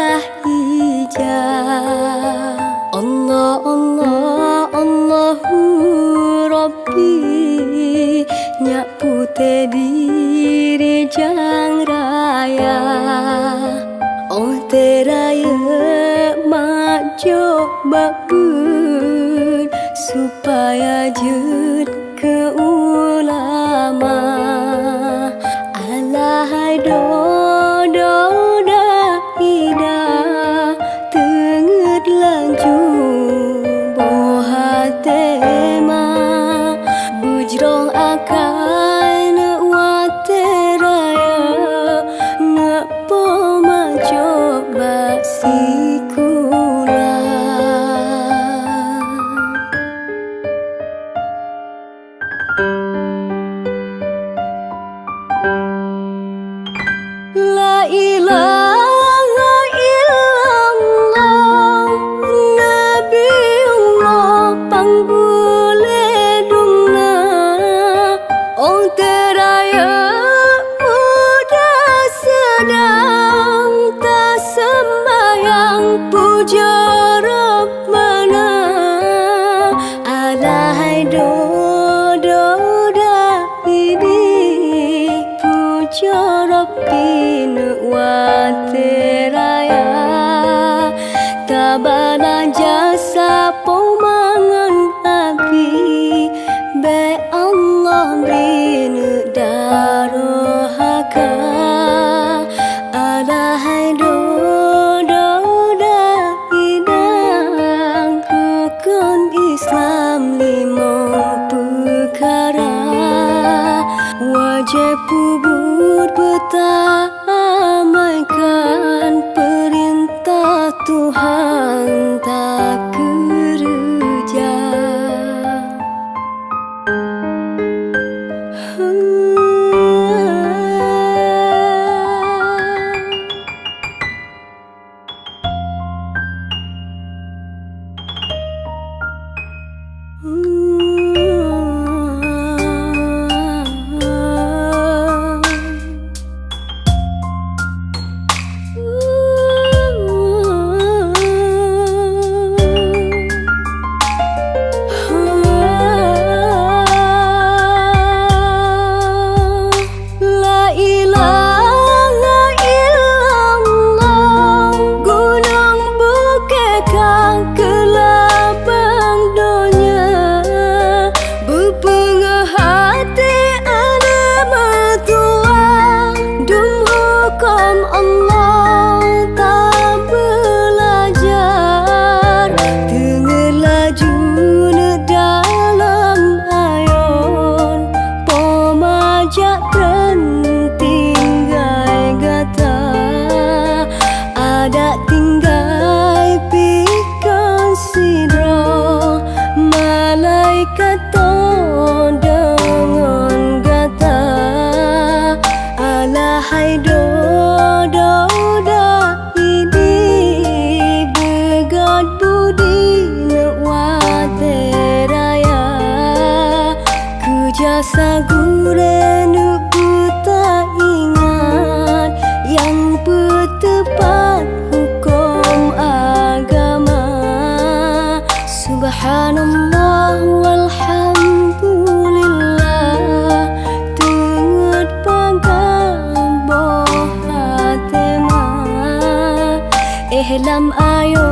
dah hijab. Allah Allah Allahu Rabbi, nyak putih diri jang raya. Oh teraya mak jok bakun, supaya jut ke ulama. Alahai do dah ida tenget lanjut boha tema bujrong akan wateraya nak poma coba sikula. La ilaha illallah Nabiullah panggule dungna. Oh teraya udah sedang tak sembahyang puja Rabbana. Alahai do dah ini puja Rabbi wateraya. Tabana jasa pomangan abi, be Allah brin darohaka. Alahai do dah idang rukun Islam lima perkara. Wajib pubut bertamaikan perintah Tuhan tak kerja. Ada tinggai pikan sidro malaikat dengan gata. Alahai do dah ini begat budi wateraya. Kejasa guren buta ingat yang bertepat hukum agama. Subhanallah walhamdulillah tenget pagang boh hatema. Ihlam ayo